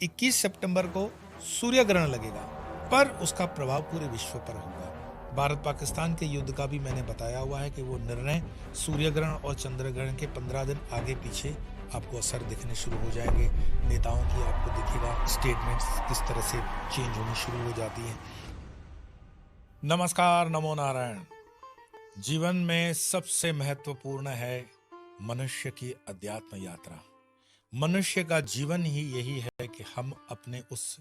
21 सितंबर को सूर्य ग्रहण लगेगा, पर उसका प्रभाव पूरे विश्व पर होगा। भारत पाकिस्तान के युद्ध का भी मैंने बताया हुआ है कि वो निर्णय सूर्य ग्रहण और चंद्र ग्रहण के 15 दिन आगे पीछे आपको असर दिखने शुरू हो जाएंगे। नेताओं की आपको दिखेगा स्टेटमेंट्स किस तरह से चेंज होनी शुरू हो जाती है। नमस्कार, नमो नारायण। जीवन में सबसे महत्वपूर्ण है मनुष्य की अध्यात्म यात्रा। मनुष्य का जीवन ही यही है कि हम अपने उस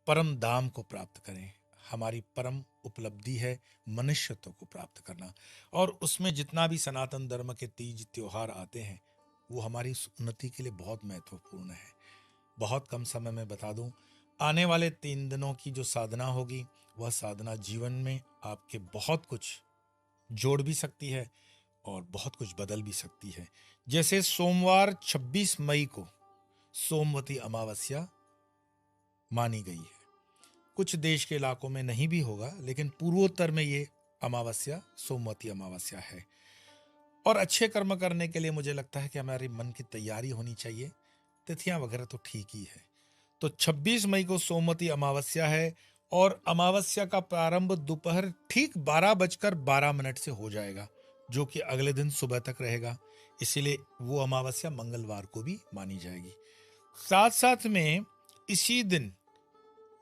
परम धाम को प्राप्त करें। हमारी परम उपलब्धि है मनुष्यत्व को प्राप्त करना, और उसमें जितना भी सनातन धर्म के तीज त्योहार आते हैं वो हमारी उन्नति के लिए बहुत महत्वपूर्ण है। बहुत कम समय में बता दूं, आने वाले 3 दिनों की जो साधना होगी वह साधना जीवन में आपके बहुत कुछ जोड़ भी सकती है और बहुत कुछ बदल भी सकती है। जैसे सोमवार 26 मई को सोमवती अमावस्या मानी गई है। कुछ देश के इलाकों में नहीं भी होगा, लेकिन पूर्वोत्तर में ये अमावस्या सोमवती अमावस्या है। और अच्छे कर्म करने के लिए मुझे लगता है कि हमारे मन की तैयारी होनी चाहिए। तिथियां वगैरह तो ठीक ही है। तो 26 मई को सोमवती अमावस्या है और अमावस्या का प्रारंभ दोपहर ठीक 12:12 से हो जाएगा, जो कि अगले दिन सुबह तक रहेगा। इसीलिए वो अमावस्या मंगलवार को भी मानी जाएगी। साथ साथ में इसी दिन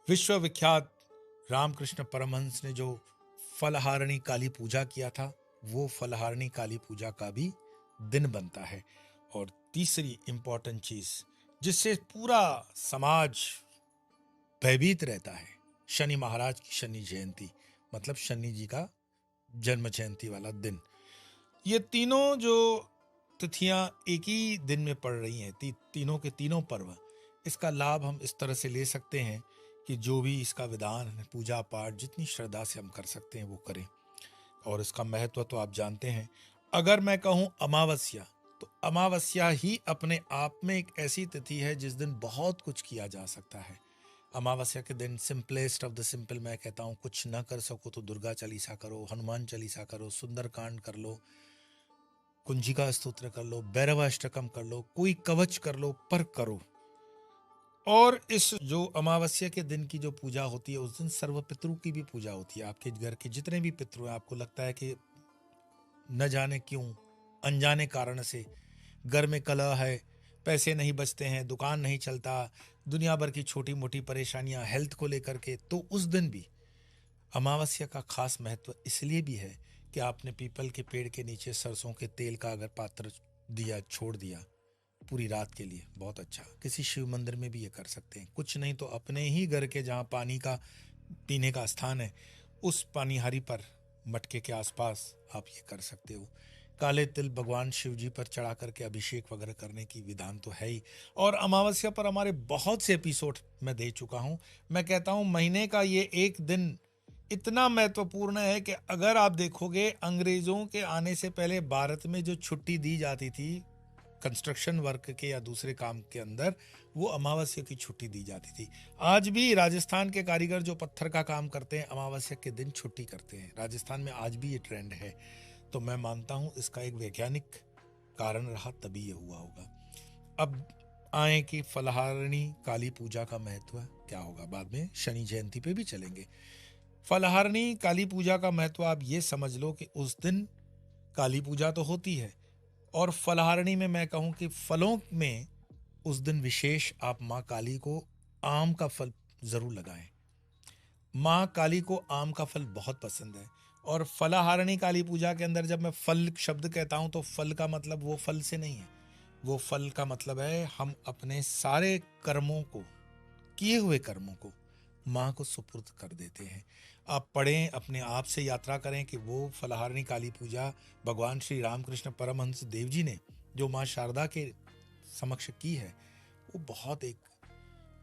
विश्वविख्यात रामकृष्ण परमहंस ने जो फलहारिणी काली पूजा किया था, वो फलहारिणी काली पूजा का भी दिन बनता है। और तीसरी इंपॉर्टेंट चीज जिससे पूरा समाज भयभीत रहता है, शनि महाराज की शनि जयंती, मतलब शनि जी का जन्म जयंती वाला दिन। ये तीनों जो तिथियां एक ही दिन में पड़ रही हैं, तीनों के तीनों पर्व, इसका लाभ हम इस तरह से ले सकते हैं कि जो भी इसका विधान है, पूजा पाठ जितनी श्रद्धा से हम कर सकते हैं वो करें। और इसका महत्व तो आप जानते हैं। अगर मैं कहूं अमावस्या, तो अमावस्या ही अपने आप में एक ऐसी तिथि है जिस दिन बहुत कुछ किया जा सकता है। अमावस्या के दिन सिंपलेस्ट ऑफ द सिंपल मैं कहता हूं, कुछ ना कर सको तो दुर्गा चालीसा करो, हनुमान चालीसा करो, सुंदरकांड कर लो, कुंजिका स्तोत्र कर लो, भैरव अष्टकम कर लो, कोई कवच कर लो, पर करो। और इस जो अमावस्या के दिन की जो पूजा होती है, उस दिन सर्व पितरों की भी पूजा होती है। आपके घर के जितने भी पितृ हैं, आपको लगता है कि न जाने क्यों अनजाने कारण से घर में कलह है, पैसे नहीं बचते हैं, दुकान नहीं चलता, दुनिया भर की छोटी मोटी परेशानियां हेल्थ को लेकर के, तो उस दिन भी अमावस्या का खास महत्व इसलिए भी है कि आपने पीपल के पेड़ के नीचे सरसों के तेल का अगर पात्र दिया, छोड़ दिया पूरी रात के लिए, बहुत अच्छा। किसी शिव मंदिर में भी ये कर सकते हैं। कुछ नहीं तो अपने ही घर के जहाँ पानी का पीने का स्थान है, उस पानीहारी पर मटके के आसपास आप ये कर सकते हो। काले तिल भगवान शिव जी पर चढ़ा करके अभिषेक वगैरह करने की विधान तो है ही। और अमावस्या पर हमारे बहुत से एपिसोड मैं दे चुका हूँ। मैं कहता हूँ महीने का ये एक दिन इतना महत्वपूर्ण है कि अगर आप देखोगे, अंग्रेजों के आने से पहले भारत में जो छुट्टी दी जाती थी कंस्ट्रक्शन वर्क के या दूसरे काम के अंदर, वो अमावस्या की छुट्टी दी जाती थी। आज भी राजस्थान के कारीगर जो पत्थर का काम करते हैं, अमावस्या के दिन छुट्टी करते हैं। राजस्थान में आज भी ये ट्रेंड है। तो मैं मानता हूं इसका एक वैज्ञानिक कारण रहा, तभी ये हुआ होगा। अब आए कि फलहारिणी काली पूजा का महत्व क्या होगा, बाद में शनि जयंती पे भी चलेंगे। फलहारिणी काली पूजा का महत्व आप ये समझ लो कि उस दिन काली पूजा तो होती है, और फलहारिणी में मैं कहूं कि फलों में उस दिन विशेष आप माँ काली को आम का फल जरूर लगाएं। माँ काली को आम का फल बहुत पसंद है। और फलहारिणी काली पूजा के अंदर जब मैं फल शब्द कहता हूं, तो फल का मतलब वो फल से नहीं है। वो फल का मतलब है हम अपने सारे कर्मों को, किए हुए कर्मों को माँ को सुपुर्द कर देते हैं। आप पढ़ें, अपने आप से यात्रा करें कि वो फलहारिणी काली पूजा भगवान श्री रामकृष्ण परमहंस देव जी ने जो माँ शारदा के समक्ष की है, वो बहुत एक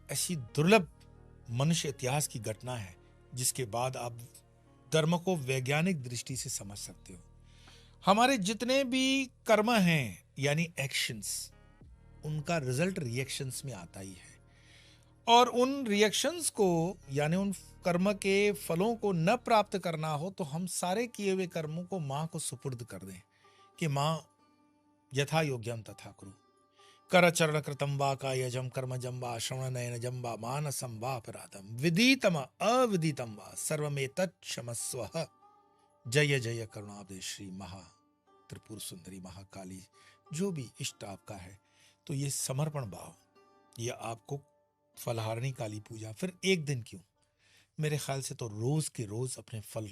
ऐसी दुर्लभ मनुष्य इतिहास की घटना है जिसके बाद आप धर्म को वैज्ञानिक दृष्टि से समझ सकते हो। हमारे जितने भी कर्म हैं यानी एक्शंस, उनका रिजल्ट रिएक्शंस में आता ही है। और उन रिएक्शंस को यानी उन कर्म के फलों को न प्राप्त करना हो, तो हम सारे किए हुए कर्मों को माँ को सुपुर्द कर दें कि माँ यथा योग्यम तथा करो। करचरण कृतं वा कायजं कर्मजं वा श्रवणनयनजं वा मानसं वा अपराधं विदितं अविदितं वा सर्वमेतत् क्षमस्व। जय जय करुणाब्धे श्री महा त्रिपुर सुंदरी महाकाली। जो भी इष्ट आपका है तो ये समर्पण भाव, ये आपको फलहारिणी काली पूजा फिर एक दिन क्यों, मेरे ख्याल से तो रोज के रोज अपने फल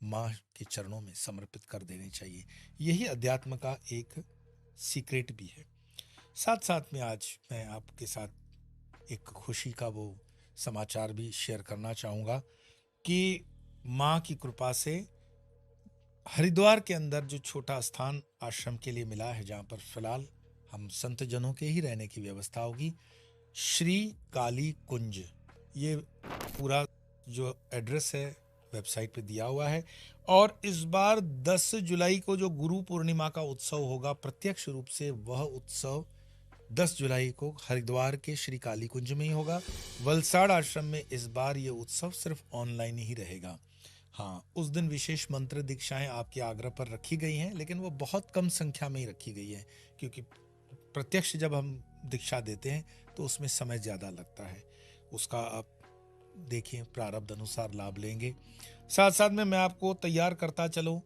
माँ के चरणों में समर्पित कर देने चाहिए। यही अध्यात्म का एक सीक्रेट भी है। साथ साथ में आज मैं आपके साथ एक खुशी का वो समाचार भी शेयर करना चाहूँगा कि माँ की कृपा से हरिद्वार के अंदर जो छोटा स्थान आश्रम के लिए मिला है, जहाँ पर फिलहाल हम संत जनों के ही रहने की व्यवस्था होगी, श्री काली कुंज, ये पूरा जो एड्रेस है वेबसाइट पे दिया हुआ है। और इस बार 10 जुलाई को जो गुरु पूर्णिमा का उत्सव होगा, प्रत्यक्ष रूप से वह उत्सव 10 जुलाई को हरिद्वार के श्री काली कुंज में ही होगा। वलसाड़ आश्रम में इस बार ये उत्सव सिर्फ ऑनलाइन ही रहेगा। हाँ, उस दिन विशेष मंत्र दीक्षाएं आपके आग्रह पर रखी गई हैं, लेकिन वो बहुत कम संख्या में ही रखी गई है, क्योंकि प्रत्यक्ष जब हम दीक्षा देते हैं तो उसमें समय ज़्यादा लगता है। उसका आप देखिए, प्रारब्ध अनुसार लाभ लेंगे। साथ साथ में मैं आपको तैयार करता चलूं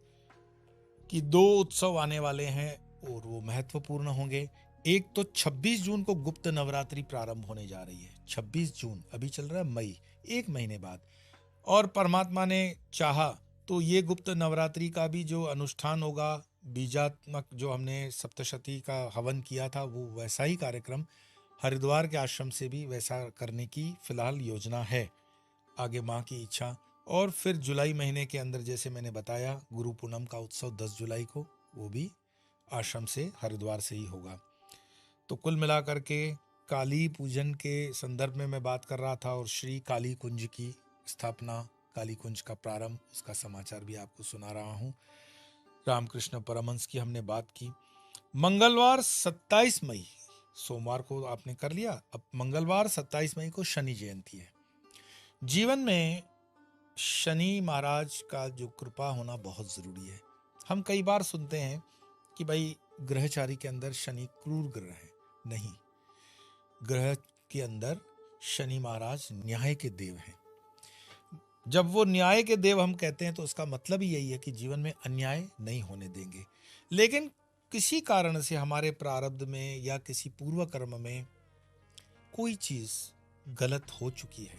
कि 2 उत्सव आने वाले हैं और वो महत्वपूर्ण होंगे। एक तो 26 जून को गुप्त नवरात्रि प्रारंभ होने जा रही है। 26 जून, अभी चल रहा है मई, एक महीने बाद। और परमात्मा ने चाहा तो ये गुप्त नवरात्रि का भी जो अनुष्ठान होगा, बीजात्मक जो हमने सप्तशती का हवन किया था, वो वैसा ही कार्यक्रम हरिद्वार के आश्रम से भी वैसा करने की फिलहाल योजना है, आगे माँ की इच्छा। और फिर जुलाई महीने के अंदर, जैसे मैंने बताया, गुरु पूनम का उत्सव 10 जुलाई को, वो भी आश्रम से हरिद्वार से ही होगा। तो कुल मिलाकर के काली पूजन के संदर्भ में मैं बात कर रहा था, और श्री काली कुंज की स्थापना, काली कुंज का प्रारंभ, उसका समाचार भी आपको सुना रहा हूँ। रामकृष्ण परमहंस की हमने बात की। मंगलवार 27 मई, सोमवार को आपने कर लिया, अब मंगलवार 27 मई को शनि जयंती है। जीवन में शनि महाराज का जो कृपा होना बहुत जरूरी है। हम कई बार सुनते हैं कि भाई ग्रहचारी के अंदर शनि क्रूर ग्रह है। नहीं, ग्रह के अंदर शनि महाराज न्याय के देव हैं। जब वो न्याय के देव हम कहते हैं तो उसका मतलब ही यही है कि जीवन में अन्याय नहीं होने देंगे। लेकिन किसी कारण से हमारे प्रारब्ध में या किसी पूर्व कर्म में कोई चीज गलत हो चुकी है,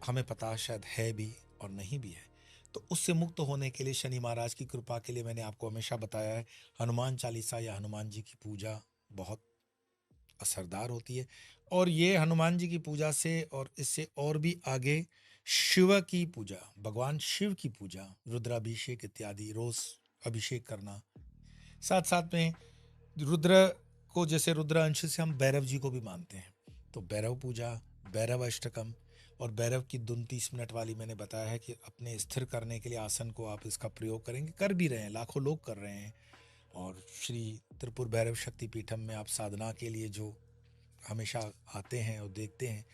हमें पता शायद है भी और नहीं भी है, तो उससे मुक्त होने के लिए शनि महाराज की कृपा के लिए मैंने आपको हमेशा बताया है, हनुमान चालीसा या हनुमान जी की पूजा बहुत असरदार होती है। और ये हनुमान जी की पूजा से और इससे और भी आगे शिव की पूजा, भगवान शिव की पूजा, रुद्राभिषेक इत्यादि रोज अभिषेक करना। साथ साथ में रुद्र को, जैसे रुद्र अंश से हम भैरव जी को भी मानते हैं, तो भैरव पूजा, भैरव अष्टकम और भैरव की धुन 30 मिनट वाली मैंने बताया है कि अपने स्थिर करने के लिए आसन को आप इसका प्रयोग करेंगे, कर भी रहे हैं, लाखों लोग कर रहे हैं। और श्री त्रिपुर भैरव शक्ति पीठम में आप साधना के लिए जो हमेशा आते हैं और देखते हैं,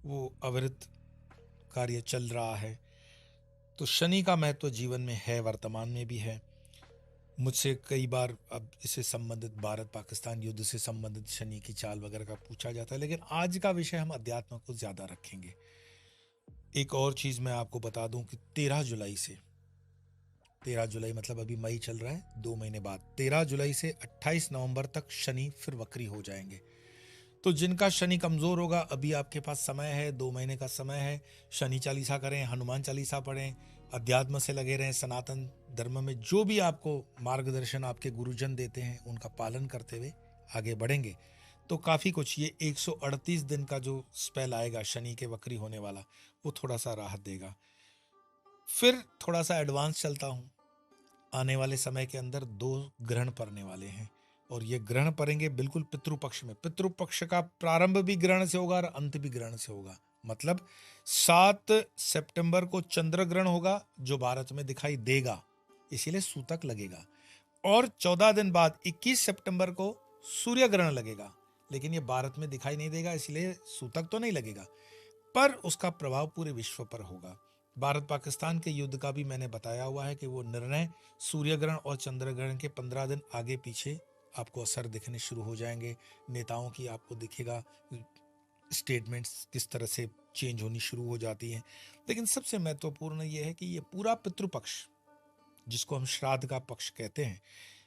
वो अविरत कार्य चल रहा है। तो शनि का महत्व जीवन में है, वर्तमान में भी है। मुझसे कई बार अब इससे संबंधित भारत पाकिस्तान युद्ध से संबंधित शनि की चाल वगैरह का पूछा जाता है, लेकिन आज का विषय हम अध्यात्म को ज्यादा रखेंगे। एक और चीज मैं आपको बता दूं कि 13 जुलाई से, 13 जुलाई मतलब अभी मई चल रहा है, 2 महीने बाद 13 जुलाई से 28 नवंबर तक शनि फिर वक्री हो जाएंगे। तो जिनका शनि कमजोर होगा, अभी आपके पास समय है, 2 महीने का समय है। शनि चालीसा करें, हनुमान चालीसा पढ़ें, अध्यात्म से लगे रहें। सनातन धर्म में जो भी आपको मार्गदर्शन आपके गुरुजन देते हैं, उनका पालन करते हुए आगे बढ़ेंगे तो काफी कुछ, ये 138 दिन का जो स्पेल आएगा शनि के वक्री होने वाला, वो थोड़ा सा राहत देगा। फिर थोड़ा सा एडवांस चलता हूं, आने वाले समय के अंदर 2 ग्रहण पड़ने वाले हैं, और ये ग्रहण पड़ेंगे बिल्कुल पितृपक्ष में। पितृपक्ष का प्रारंभ भी ग्रहण से होगा और अंत भी ग्रहण से होगा। मतलब 7 सितंबर को चंद्र ग्रहण होगा, जो भारत में दिखाई देगा, इसीलिए सूतक लगेगा। और 14 दिन बाद 21 सितंबर को सूर्य ग्रहण लगेगा, लेकिन ये भारत में दिखाई नहीं देगा, इसलिए सूतक तो नहीं लगेगा, पर उसका प्रभाव पूरे विश्व पर होगा। भारत पाकिस्तान के युद्ध का भी मैंने बताया हुआ है कि वो निर्णय सूर्य ग्रहण और चंद्र ग्रहण के 15 दिन आगे पीछे आपको असर दिखने शुरू हो जाएंगे। नेताओं की आपको दिखेगा स्टेटमेंट्स किस तरह से चेंज होनी शुरू हो जाती हैं। लेकिन सबसे महत्वपूर्ण ये है कि ये पूरा पितृपक्ष, जिसको हम श्राद्ध का पक्ष कहते हैं,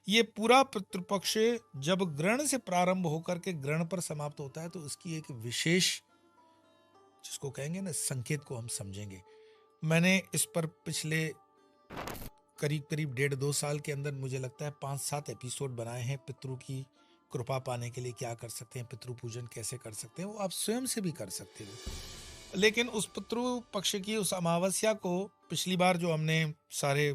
ये पूरा पितृपक्ष जब ग्रहण से प्रारंभ होकर के ग्रहण पर समाप्त होता है, तो इसकी एक विशेष, जिसको कहेंगे ना, संकेत को हम समझेंगे। मैंने इस पर पिछले करीब करीब 1.5-2 साल के अंदर मुझे लगता है 5-7 एपिसोड बनाए हैं। पितरों की कृपा पाने के लिए क्या कर सकते हैं, पितृ पूजन कैसे कर सकते हैं, वो आप स्वयं से भी कर सकते हो। लेकिन उस पितृ पक्ष की उस अमावस्या को पिछली बार जो हमने सारे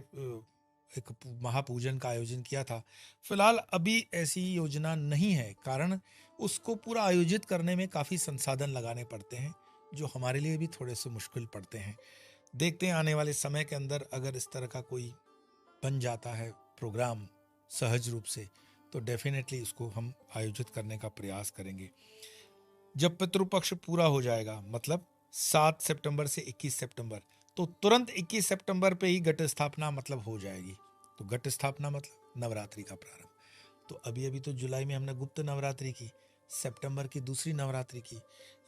एक महापूजन का आयोजन किया था, फिलहाल अभी ऐसी योजना नहीं है, कारण उसको पूरा आयोजित करने में काफ़ी संसाधन लगाने पड़ते हैं, जो हमारे लिए भी थोड़े से मुश्किल पड़ते हैं। देखते हैं आने वाले समय के अंदर अगर इस तरह का कोई बन जाता है प्रोग्राम सहज रूप से, तो डेफिनेटली उसको हम आयोजित करने का प्रयास करेंगे। जब पितृपक्ष पूरा हो जाएगा, मतलब 7 सितंबर से 21 सितंबर, तो तुरंत 21 सितंबर पे ही घट स्थापना मतलब हो जाएगी। तो घट स्थापना मतलब नवरात्रि का प्रारंभ। तो अभी अभी तो जुलाई में हमने गुप्त नवरात्रि की, सितंबर की दूसरी नवरात्रि की।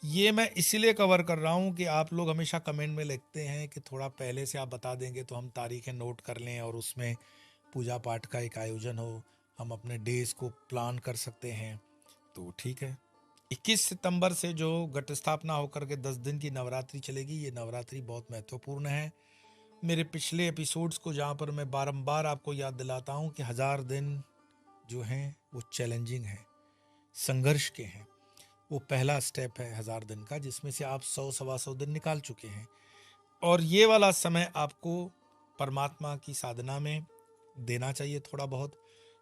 ये मैं इसीलिए कवर कर रहा हूँ कि आप लोग हमेशा कमेंट में लिखते हैं कि थोड़ा पहले से आप बता देंगे तो हम तारीखें नोट कर लें और उसमें पूजा पाठ का एक आयोजन हो, हम अपने डेज को प्लान कर सकते हैं। तो ठीक है, 21 सितंबर से जो घट स्थापना होकर के 10 दिन की नवरात्रि चलेगी, ये नवरात्रि बहुत महत्वपूर्ण है। मेरे पिछले एपिसोड्स को जहाँ पर मैं बारंबार आपको याद दिलाता हूँ कि 1000 दिन जो हैं वो चैलेंजिंग हैं, संघर्ष के हैं। वो पहला स्टेप है 1000 दिन का, जिसमें से आप 100-125 दिन निकाल चुके हैं। और ये वाला समय आपको परमात्मा की साधना में देना चाहिए। थोड़ा बहुत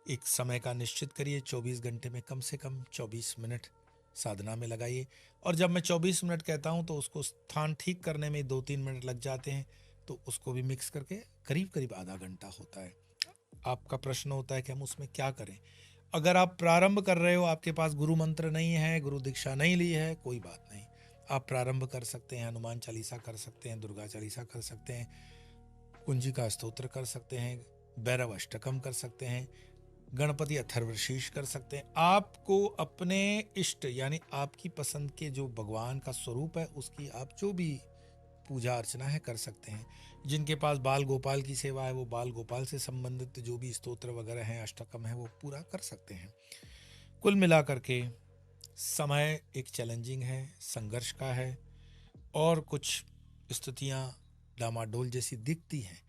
एक समय का निश्चित करिए, 24 घंटे में कम से कम 24 मिनट साधना में लगाइए। और जब मैं 24 मिनट कहता हूँ तो उसको स्थान ठीक करने में 2-3 मिनट लग जाते हैं, तो उसको भी मिक्स करके करीब करीब आधा घंटा होता है। आपका प्रश्न होता है कि हम उसमें क्या करें। अगर आप प्रारंभ कर रहे हो, आपके पास गुरु मंत्र नहीं है, गुरु दीक्षा नहीं ली है, कोई बात नहीं, आप प्रारंभ कर सकते हैं। हनुमान चालीसा कर सकते हैं, दुर्गा चालीसा कर सकते हैं, कुंजिका स्तोत्र कर सकते हैं, भैरव अष्टकम कर सकते हैं, गणपति अथर्वशीष कर सकते हैं। आपको अपने इष्ट यानी आपकी पसंद के जो भगवान का स्वरूप है उसकी आप जो भी पूजा अर्चना है कर सकते हैं। जिनके पास बाल गोपाल की सेवा है वो बाल गोपाल से संबंधित जो भी स्तोत्र वगैरह हैं, अष्टकम है, वो पूरा कर सकते हैं। कुल मिलाकर के समय एक चैलेंजिंग है, संघर्ष का है, और कुछ स्थितियां डामाडोल जैसी दिखती हैं,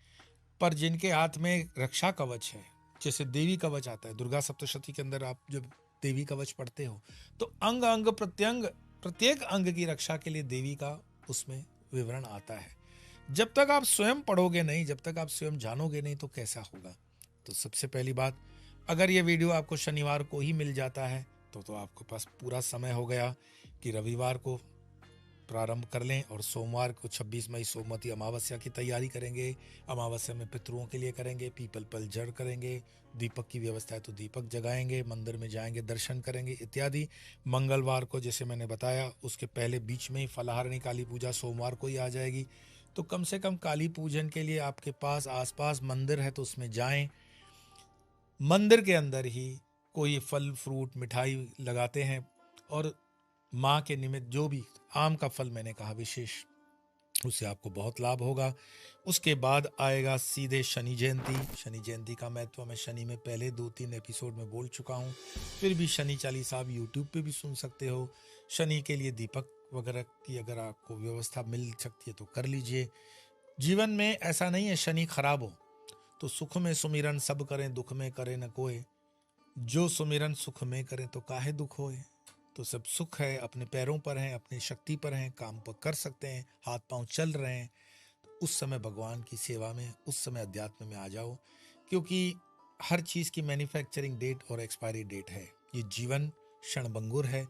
पर जिनके हाथ में रक्षा कवच है, जैसे देवी कवच आता है दुर्गा सप्तशती के अंदर, आप जब देवी कवच पढ़ते हो तो अंग अंग प्रत्यंग प्रत्येक अंग की रक्षा के लिए देवी का उसमें विवरण आता है। जब तक आप स्वयं पढ़ोगे नहीं, जब तक आप स्वयं जानोगे नहीं, तो कैसा होगा। तो सबसे पहली बात, अगर ये वीडियो आपको शनिवार को ही मिल जाता है तो आपके पास पूरा समय हो गया कि रविवार को प्रारंभ कर लें और सोमवार को 26 मई सोमवती अमावस्या की तैयारी करेंगे। अमावस्या में पितरों के लिए करेंगे, पीपल पल जड़ करेंगे, दीपक की व्यवस्था है तो दीपक जगाएंगे, मंदिर में जाएंगे, दर्शन करेंगे इत्यादि। मंगलवार को जैसे मैंने बताया उसके पहले बीच में ही फलाहारिणी काली पूजा सोमवार को ही आ जाएगी। तो कम से कम काली पूजन के लिए आपके पास आसपास मंदिर है तो उसमें जाएं। मंदिर के अंदर ही कोई फल फ्रूट मिठाई लगाते हैं, और माँ के निमित्त जो भी आम का फल मैंने कहा विशेष, उससे आपको बहुत लाभ होगा। उसके बाद आएगा सीधे शनि जयंती। शनि जयंती का महत्व मैं शनि में पहले 2-3 एपिसोड में बोल चुका हूँ, फिर भी शनि चालीसा आप यूट्यूब पे भी सुन सकते हो। शनि के लिए दीपक वगैरह की अगर आपको व्यवस्था मिल सकती है तो कर लीजिए। जीवन में ऐसा नहीं है शनि खराब हो तो सुख में सुमिरन सब करें, दुख में करे न कोई, जो सुमिरन सुख में करें तो काहे दुख होए। तो सब सुख है, अपने पैरों पर हैं, अपनी शक्ति पर हैं, काम पर कर सकते हैं, हाथ पांव चल रहे हैं, तो उस समय भगवान की सेवा में, उस समय अध्यात्म में आ जाओ। क्योंकि हर चीज़ की मैन्युफैक्चरिंग डेट और एक्सपायरी डेट है। ये जीवन क्षणभंगुर है,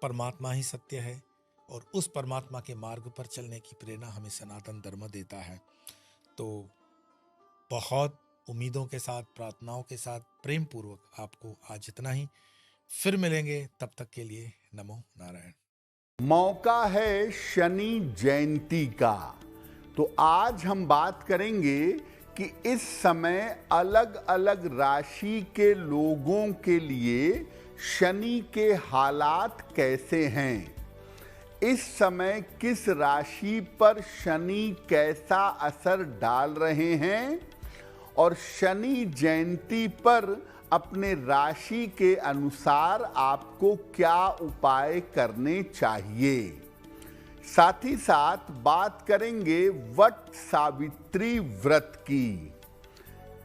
परमात्मा ही सत्य है, और उस परमात्मा के मार्ग पर चलने की प्रेरणा हमें सनातन धर्म देता है। तो बहुत उम्मीदों के साथ, प्रार्थनाओं के साथ, प्रेम पूर्वक आपको आज इतना ही। फिर मिलेंगे, तब तक के लिए नमो नारायण। मौका है शनि जयंती का, तो आज हम बात करेंगे कि इस समय अलग अलग राशि के लोगों के लिए शनि के हालात कैसे हैं। इस समय किस राशि पर शनि कैसा असर डाल रहे हैं और शनि जयंती पर अपने राशि के अनुसार आपको क्या उपाय करने चाहिए। साथ ही साथ बात करेंगे वट सावित्री व्रत की।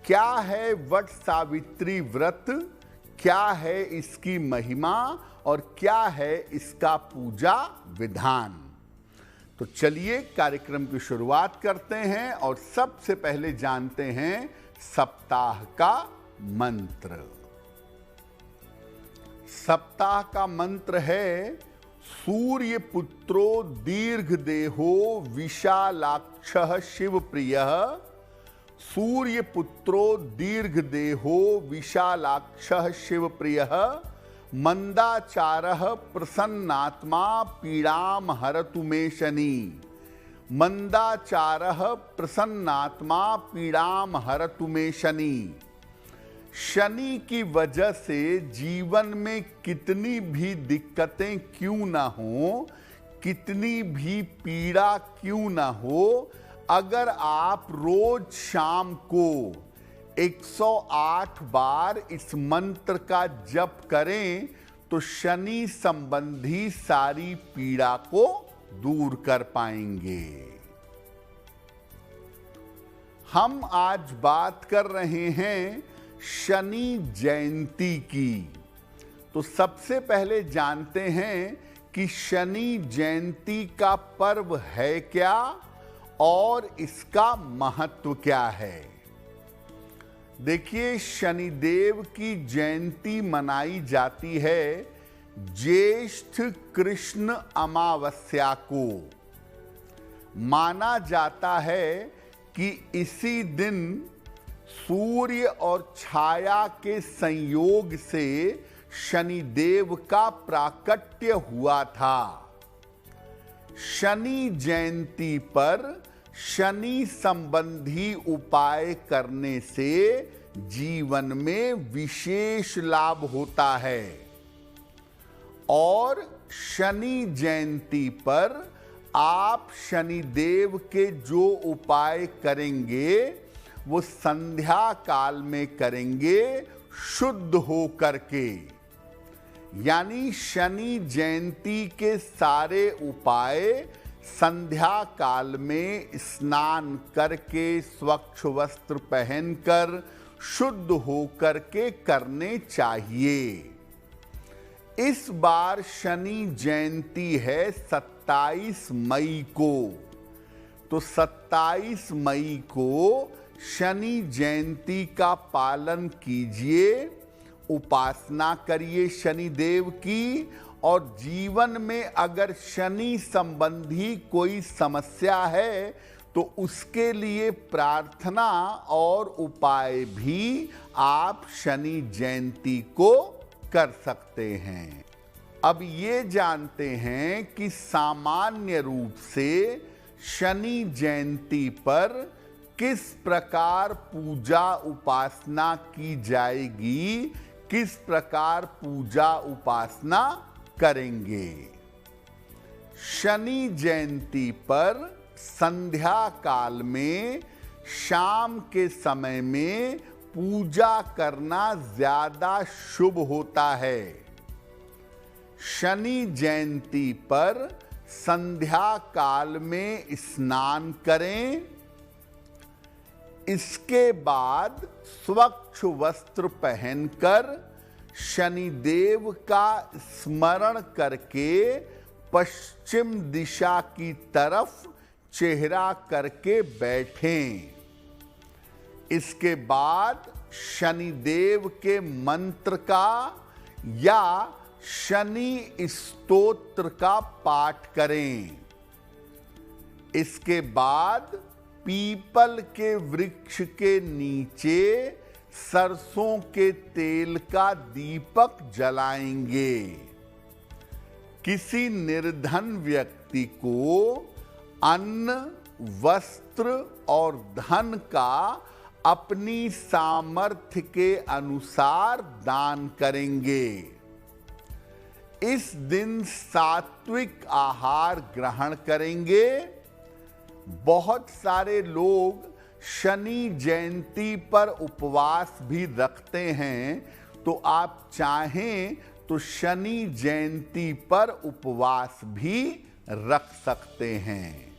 क्या है वट सावित्री व्रत, क्या है इसकी महिमा और क्या है इसका पूजा विधान। तो चलिए कार्यक्रम की शुरुआत करते हैं और सबसे पहले जानते हैं सप्ताह का मंत्र। सप्ताह का मंत्र है सूर्य पुत्रो दीर्घ देहो विशालाक्षः शिव प्रियः। सूर्य पुत्रो दीर्घ देहो विशालाक्षः शिव प्रियः। मंदाचारः प्रसन्नात्मा पीड़ाम हरतु मे शनि। मंदाचारः प्रसन्नात्मा पीड़ाम हरतु मे शनि। शनि की वजह से जीवन में कितनी भी दिक्कतें क्यों ना हो, कितनी भी पीड़ा क्यों ना हो, अगर आप रोज शाम को 108 बार इस मंत्र का जप करें तो शनि संबंधी सारी पीड़ा को दूर कर पाएंगे। हम आज बात कर रहे हैं शनि जयंती की। तो सबसे पहले जानते हैं कि शनि जयंती का पर्व है क्या और इसका महत्व क्या है। देखिए, शनिदेव की जयंती मनाई जाती है ज्येष्ठ कृष्ण अमावस्या को। माना जाता है कि इसी दिन सूर्य और छाया के संयोग से शनिदेव का प्राकट्य हुआ था। शनि जयंती पर शनि संबंधी उपाय करने से जीवन में विशेष लाभ होता है और शनि जयंती पर आप शनिदेव के जो उपाय करेंगे वो संध्या काल में करेंगे शुद्ध हो करके। यानी शनि जयंती के सारे उपाय संध्या काल में स्नान करके स्वच्छ वस्त्र पहनकर शुद्ध हो करके करने चाहिए। इस बार शनि जयंती है 27 मई को। तो 27 मई को शनि जयंती का पालन कीजिए, उपासना करिए शनिदेव की। और जीवन में अगर शनि संबंधी कोई समस्या है तो उसके लिए प्रार्थना और उपाय भी आप शनि जयंती को कर सकते हैं। अब ये जानते हैं कि सामान्य रूप से शनि जयंती पर किस प्रकार पूजा उपासना की जाएगी, किस प्रकार पूजा उपासना करेंगे। शनि जयंती पर संध्या काल में शाम के समय में पूजा करना ज्यादा शुभ होता है। शनि जयंती पर संध्या काल में स्नान करें। इसके बाद स्वच्छ वस्त्र पहनकर शनिदेव का स्मरण करके पश्चिम दिशा की तरफ चेहरा करके बैठें। इसके बाद शनिदेव के मंत्र का या शनि स्तोत्र का पाठ करें। इसके बाद पीपल के वृक्ष के नीचे सरसों के तेल का दीपक जलाएंगे। किसी निर्धन व्यक्ति को अन्न, वस्त्र और धन का अपनी सामर्थ्य के अनुसार दान करेंगे। इस दिन सात्विक आहार ग्रहण करेंगे। बहुत सारे लोग शनि जयंती पर उपवास भी रखते हैं, तो आप चाहें तो शनि जयंती पर उपवास भी रख सकते हैं।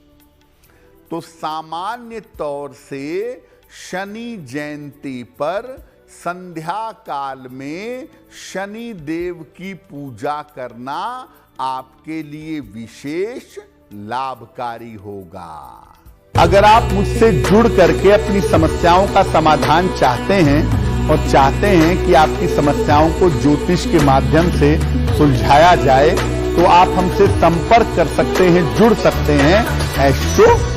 तो सामान्य तौर से शनि जयंती पर संध्या काल में शनि देव की पूजा करना आपके लिए विशेष लाभकारी होगा। अगर आप मुझसे जुड़ करके अपनी समस्याओं का समाधान चाहते हैं और चाहते हैं कि आपकी समस्याओं को ज्योतिष के माध्यम से सुलझाया जाए, तो आप हमसे संपर्क कर सकते हैं, जुड़ सकते हैं एस्ट्रो